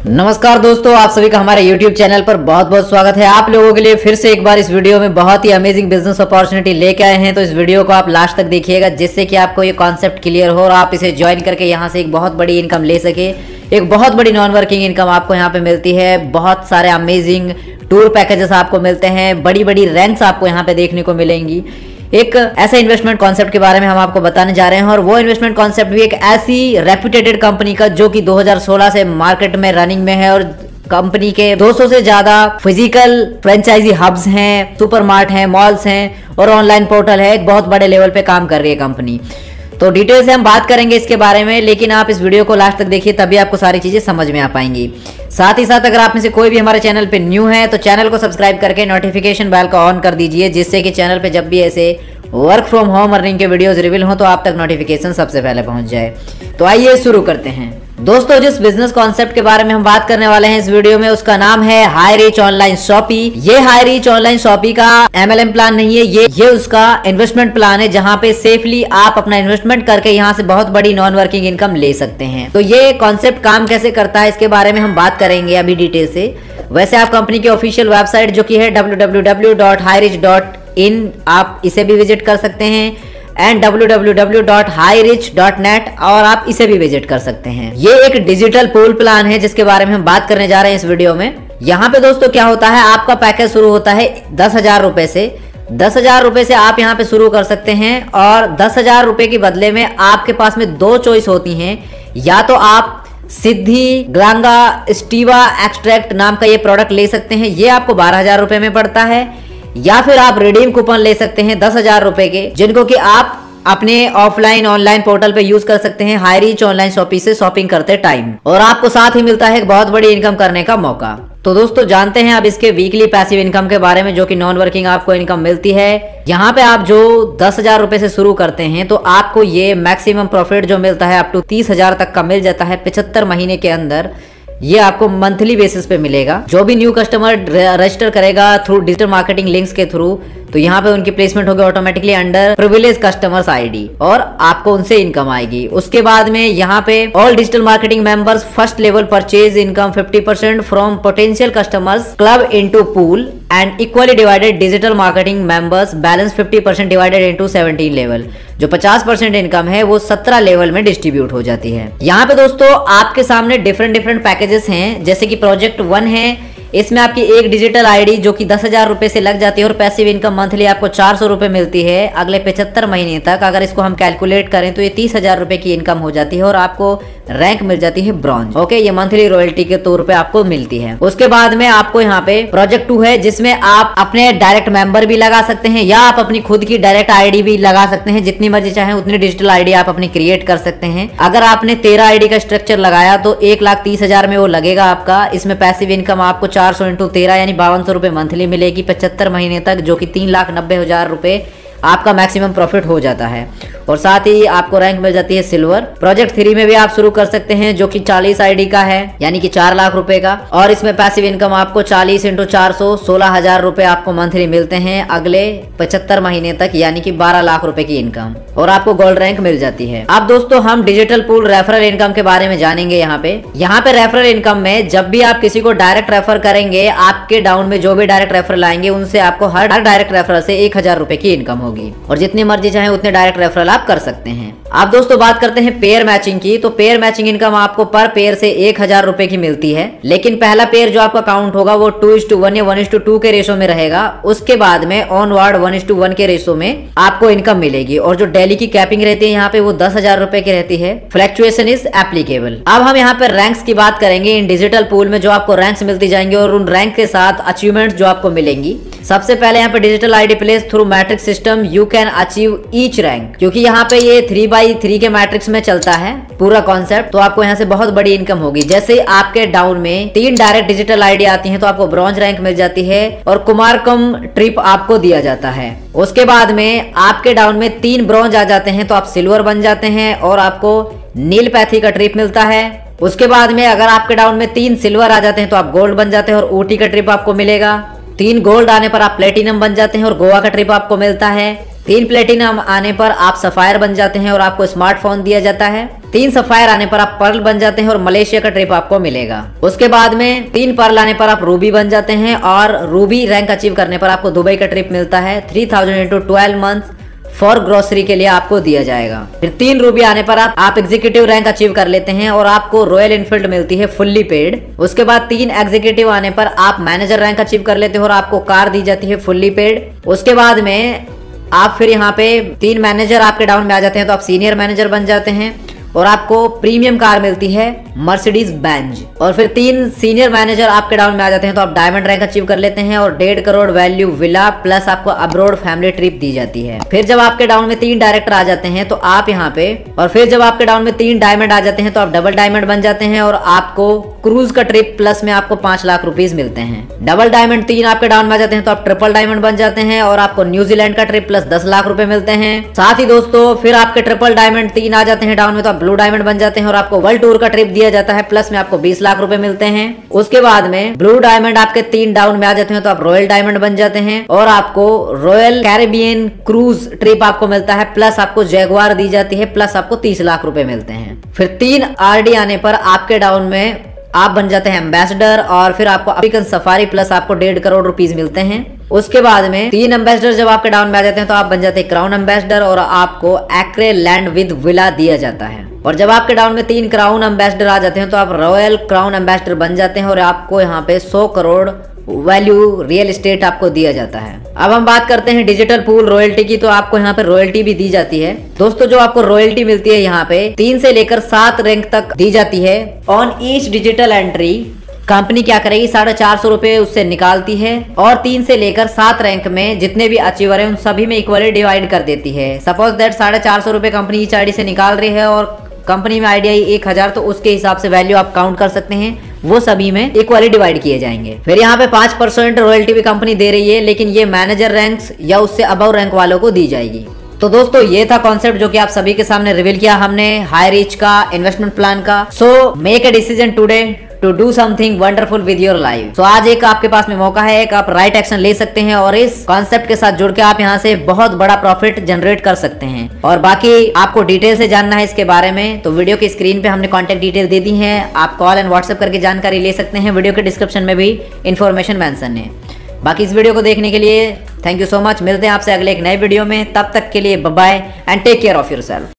नमस्कार दोस्तों, आप सभी का हमारे YouTube चैनल पर बहुत बहुत स्वागत है। आप लोगों के लिए फिर से एक बार इस वीडियो में बहुत ही अमेजिंग बिजनेस अपॉर्चुनिटी लेके आए हैं। तो इस वीडियो को आप लास्ट तक देखिएगा, जिससे कि आपको ये कॉन्सेप्ट क्लियर हो और आप इसे ज्वाइन करके यहाँ से एक बहुत बड़ी इनकम ले सके। एक बहुत बड़ी नॉन वर्किंग इनकम आपको यहाँ पे मिलती है। बहुत सारे अमेजिंग टूर पैकेजेस आपको मिलते हैं, बड़ी बड़ी रैंक्स आपको यहाँ पे देखने को मिलेंगी। एक ऐसा इन्वेस्टमेंट कॉन्सेप्ट के बारे में हम आपको बताने जा रहे हैं, और वो इन्वेस्टमेंट कॉन्सेप्ट भी एक ऐसी रेप्यूटेड कंपनी का जो कि 2016 से मार्केट में रनिंग में है, और कंपनी के 200 से ज्यादा फिजिकल फ्रेंचाइजी हब्स हैं, सुपरमार्ट हैं, मॉल्स हैं और ऑनलाइन पोर्टल है। एक बहुत बड़े लेवल पे काम कर रही है कंपनी। तो डिटेल से हम बात करेंगे इसके बारे में, लेकिन आप इस वीडियो को लास्ट तक देखिए, तभी आपको सारी चीजें समझ में आ पाएंगी। साथ ही साथ अगर आप में से कोई भी हमारे चैनल पे न्यू है तो चैनल को सब्सक्राइब करके नोटिफिकेशन बेल को ऑन कर दीजिए, जिससे कि चैनल पे जब भी ऐसे वर्क फ्रॉम होम अर्निंग के वीडियोस रिवील हो तो आप तक नोटिफिकेशन सबसे पहले पहुंच जाए। तो आइए शुरू करते हैं। दोस्तों, जिस बिजनेस कॉन्सेप्ट के बारे में हम बात करने वाले हैं इस वीडियो में, उसका नाम है हाई रीच ऑनलाइन शॉपी। ये हाई रीच ऑनलाइन शॉपी का MLM प्लान नहीं है, ये उसका इन्वेस्टमेंट प्लान है, जहां पे सेफली आप अपना इन्वेस्टमेंट करके यहां से बहुत बड़ी नॉन वर्किंग इनकम ले सकते हैं। तो ये कॉन्सेप्ट काम कैसे करता है इसके बारे में हम बात करेंगे अभी डिटेल से। वैसे आप कंपनी की ऑफिशियल वेबसाइट जो की है www.hirich.in, आप इसे भी विजिट कर सकते हैं, एंड www.hirich.net, और आप इसे भी विजिट कर सकते हैं। ये एक डिजिटल पूल प्लान है जिसके बारे में हम बात करने जा रहे हैं इस वीडियो में। यहाँ पे दोस्तों क्या होता है, आपका पैकेज शुरू होता है 10,000 रुपए से। 10,000 रुपए से आप यहाँ पे शुरू कर सकते हैं, और 10,000 रुपए के बदले में आपके पास में दो चॉइस होती हैं। या तो आप सिद्धि ग्लांगा स्टीवा एक्सट्रैक्ट नाम का ये प्रोडक्ट ले सकते हैं, ये आपको 12,000 रुपए में पड़ता है। या फिर आप रिडीम कूपन ले सकते हैं 10,000 रुपए के, जिनको कि आप अपने ऑफलाइन ऑनलाइन पोर्टल पे यूज कर सकते हैं हाई रीच ऑनलाइन शॉपी से शॉपिंग करते टाइम, और आपको साथ ही मिलता है एक बहुत बड़ी इनकम करने का मौका। तो दोस्तों जानते हैं अब इसके वीकली पैसिव इनकम के बारे में, जो कि नॉन वर्किंग आपको इनकम मिलती है। यहाँ पे आप जो 10,000 रुपए से शुरू करते हैं तो आपको ये मैक्सिमम प्रॉफिट जो मिलता है अप टू 30,000 तक का मिल जाता है 75 महीने के अंदर। ये आपको मंथली बेसिस पे मिलेगा। जो भी न्यू कस्टमर रजिस्टर करेगा थ्रू डिजिटल मार्केटिंग लिंक्स के थ्रू, तो यहाँ पे उनकी प्लेसमेंट होगी automatically under privilege customers ID, और आपको उनसे इनकम आएगी। उसके बाद में यहाँ पे all digital marketing members first level purchase income 50% from potential customers club into pool, and equally divided digital marketing members balance 50% divided into 17 level. जो 50% इनकम है वो 17 लेवल में डिस्ट्रीब्यूट हो जाती है। यहाँ पे दोस्तों आपके सामने डिफरेंट पैकेजेस हैं, जैसे कि प्रोजेक्ट 1 है। इसमें आपकी एक डिजिटल आईडी जो कि 10,000 रुपए से लग जाती है, और पैसिव इनकम मंथली आपको 400 रुपए मिलती है अगले 75 महीने तक। अगर इसको हम कैलकुलेट करें तो ये 30,000 रुपए की इनकम हो जाती है, और आपको रैंक मिल जाती है ब्रॉन्ज। ओके, ये मंथली रॉयल्टी के तौर पे आपको मिलती है। उसके बाद में आपको यहाँ पे प्रोजेक्ट 2 है, जिसमें आप अपने डायरेक्ट मेंबर भी लगा सकते हैं, या आप अपनी खुद की डायरेक्ट आईडी भी लगा सकते हैं। जितनी मर्जी चाहे उतनी डिजिटल आईडी आप अपनी क्रिएट कर सकते हैं। अगर आपने 13 आईडी का स्ट्रक्चर लगाया तो 1,30,000 में वो लगेगा आपका। इसमें पैसिव इनकम आपको 400 इंटू 13 यानी 5200 रुपए मंथली मिलेगी 75 महीने तक, जो कि 3,90,000 रुपए आपका मैक्सिमम प्रॉफिट हो जाता है। और साथ ही आपको रैंक मिल जाती है सिल्वर। प्रोजेक्ट 3 में भी आप शुरू कर सकते हैं, जो कि 40 आईडी का है, यानी कि 4 लाख रुपए का, और इसमें पैसिव इनकम आपको 40 इंटू 400 16,000 रुपए आपको मंथली मिलते हैं अगले 75 महीने तक, यानी कि 12 लाख रुपए की इनकम, और आपको गोल्ड रैंक मिल जाती है। अब दोस्तों हम डिजिटल पूल रेफरल इनकम के बारे में जानेंगे। यहाँ पे रेफरल इनकम में जब भी आप किसी को डायरेक्ट रेफर करेंगे, आपके डाउन में जो भी डायरेक्ट रेफरल आएंगे उनसे आपको हर डायरेक्ट रेफरल से 1,000 रुपए की इनकम होगी, और जितनी मर्जी चाहे उतने डायरेक्ट रेफरल आप कर सकते हैं। आप दोस्तों बात करते हैं पेयर मैचिंग की, तो पेयर मैचिंग इनकम आपको पर पेयर से 1,000 रुपए की मिलती है, लेकिन पहला पेयर जो आपका काउंट होगा वो 2:1 या 1:2 के रेशो में रहेगा। उसके बाद में ऑनवर्ड 1:1 के रेशो में आपको इनकम मिलेगी, और जो डेली की कैपिंग रहती है यहाँ पे वो 10,000 रुपए की रहती है। Fluctuation is applicable. अब हम यहाँ पे रैंक्स की बात करेंगे। इन डिजिटल पूल में जो आपको रैंक्स मिलती जाएंगे, और उन रैंक के साथ अचीवमेंट जो आपको मिलेंगी। सबसे पहले यहाँ पे digital ID place through matrix system you can achieve each rank, क्योंकि यहाँ पे ये 3x3 के मैट्रिक्स में चलता है पूरा कॉन्सेप्ट, तो आपको यहाँ से बहुत बड़ी इनकम होगी। जैसे आपके डाउन में 3 डायरेक्ट डिजिटल आईडी आती हैं तो आपको ब्रॉन्ज रैंक मिल जाती है, और कुमारकम ट्रिप आपको दिया जाता है। उसके बाद में आपके डाउन में 3 ब्रॉन्ज आ जाते हैं तो आप सिल्वर बन जाते हैं, और आपको नील पैथी का ट्रिप मिलता है। उसके बाद में अगर आपके डाउन में 3 सिल्वर आ जाते हैं तो आप गोल्ड बन जाते हैं, और ऊटी का ट्रिप आपको मिलेगा। 3 गोल्ड आने पर आप प्लेटिनम बन जाते हैं, और गोवा का ट्रिप आपको मिलता है। 3 प्लेटिनम आने पर आप सफायर बन जाते हैं और आपको स्मार्टफोन दिया जाता है। 3 सफायर आने पर आप पर्ल बन जाते हैं और मलेशिया का ट्रिप आपको मिलेगा। उसके बाद में 3 पर्ल आने पर आप रूबी बन जाते हैं और रूबी रैंक अचीव करने पर आपको दुबई का ट्रिप मिलता है। 3000 इंटू 12 मंथ फॉर ग्रोसरी के लिए आपको दिया जाएगा। फिर 3 रूबी आने पर आप एग्जीक्यूटिव रैंक अचीव कर लेते हैं और आपको रॉयल एनफील्ड मिलती है फुल्ली पेड। उसके बाद 3 एग्जीक्यूटिव आने पर आप मैनेजर रैंक अचीव कर लेते हो और आपको कार दी जाती है फुल्ली पेड। उसके बाद में आप फिर यहाँ पे 3 मैनेजर आपके डाउन में आ जाते हैं तो आप सीनियर मैनेजर बन जाते हैं और आपको प्रीमियम कार मिलती है मर्सिडीज बेंज। और फिर 3 सीनियर मैनेजर आपके डाउन में आ जाते हैं तो आप डायमंड रैंक अचीव कर लेते हैं और 1.5 करोड़ वैल्यू विला प्लस आपको अब्रोड फैमिली ट्रिप दी जाती है। फिर जब आपके डाउन में 3 डायरेक्टर आ जाते हैं तो आप यहाँ पे, और फिर जब आपके डाउन में 3 डायमंड आ जाते हैं तो आप डबल डायमंड बन जाते हैं और आपको क्रूज का ट्रिप प्लस में आपको 5 लाख रुपीज मिलते हैं। डबल डायमंड 3 आपके डाउन में आ जाते हैं तो आप ट्रिपल डायमंड बन जाते हैं और आपको न्यूजीलैंड का ट्रिप प्लस 10 लाख रुपए मिलते हैं। साथ ही दोस्तों फिर आपके ट्रिपल डायमंड 3 आ जाते हैं डाउन में तो आप ब्लू डायमंड बन जाते हैं और आपको वर्ल्ड टूर का ट्रिप दिया जाता है प्लस में आपको 20 लाख रुपए मिलते हैं। उसके बाद में ब्लू डायमंड आपके 3 डाउन में आ जाते हैं तो आप रॉयल डायमंड बन जाते हैं और आपको रॉयल कैरेबियन क्रूज ट्रिप आपको मिलता है प्लस आपको जैगवार दी जाती है प्लस आपको 30 लाख रुपए मिलते हैं। फिर 3 आरडी आने पर आपके डाउन में आप बन जाते हैं एम्बेसडर और फिर आपको अफ्रीकन सफारी प्लस आपको 1.5 करोड़ रुपीज मिलते हैं। उसके बाद में 3 एम्बेसडर जब आपके डाउन में आ जाते हैं तो आप बन जाते हैं क्राउन एम्बेसडर और आपको एक्रे लैंड विद विला दिया जाता है। और जब आपके डाउन में 3 क्राउन एम्बेसडर आ जाते हैं तो आप रॉयल क्राउन एम्बेसडर बन जाते हैं और आपको यहाँ पे 100 करोड़ वैल्यू रियल एस्टेट आपको दिया जाता है। अब हम बात करते हैं डिजिटल पूल रॉयल्टी की, तो आपको यहाँ पे रॉयल्टी भी दी जाती है। दोस्तों जो आपको रॉयल्टी मिलती है यहाँ पे 3 से लेकर 7 रैंक तक दी जाती है। On each digital entry company क्या करेगी 450 रुपए उससे निकालती है और 3 से लेकर 7 रैंक में जितने भी अचीवर है उन सभी में इक्वली डिवाइड कर देती है। सपोज दैट 450 रुपए कंपनी ईच आईडी से निकाल रही है और कंपनी में आईडी आई 1000 तो उसके हिसाब से वैल्यू आप काउंट कर सकते हैं, वो सभी में इक्वली डिवाइड किए जाएंगे। फिर यहाँ पे 5% रॉयल्टी भी कंपनी दे रही है लेकिन ये मैनेजर रैंक्स या उससे अबव रैंक वालों को दी जाएगी। तो दोस्तों ये था कॉन्सेप्ट जो कि आप सभी के सामने रिवील किया हमने हाई रीच का इन्वेस्टमेंट प्लान का। So make a decision today to do something wonderful with your life. तो आज एक आपके पास में मौका है, एक आप राइट एक्शन ले सकते हैं और इस कॉन्सेप्ट के साथ जुड़ के आप यहाँ से बहुत बड़ा प्रॉफिट जनरेट कर सकते हैं। और बाकी आपको डिटेल से जानना है इसके बारे में तो वीडियो की स्क्रीन पे हमने कॉन्टेक्ट डिटेल दे दी है, आप कॉल एंड व्हाट्सएप करके जानकारी ले सकते हैं। वीडियो के डिस्क्रिप्शन में भी इंफॉर्मेशन मेंशन है। बाकी इस वीडियो को देखने के लिए थैंक यू सो मच। मिलते हैं आपसे अगले एक नए वीडियो में, तब तक के लिए bye bye and take care of yourself.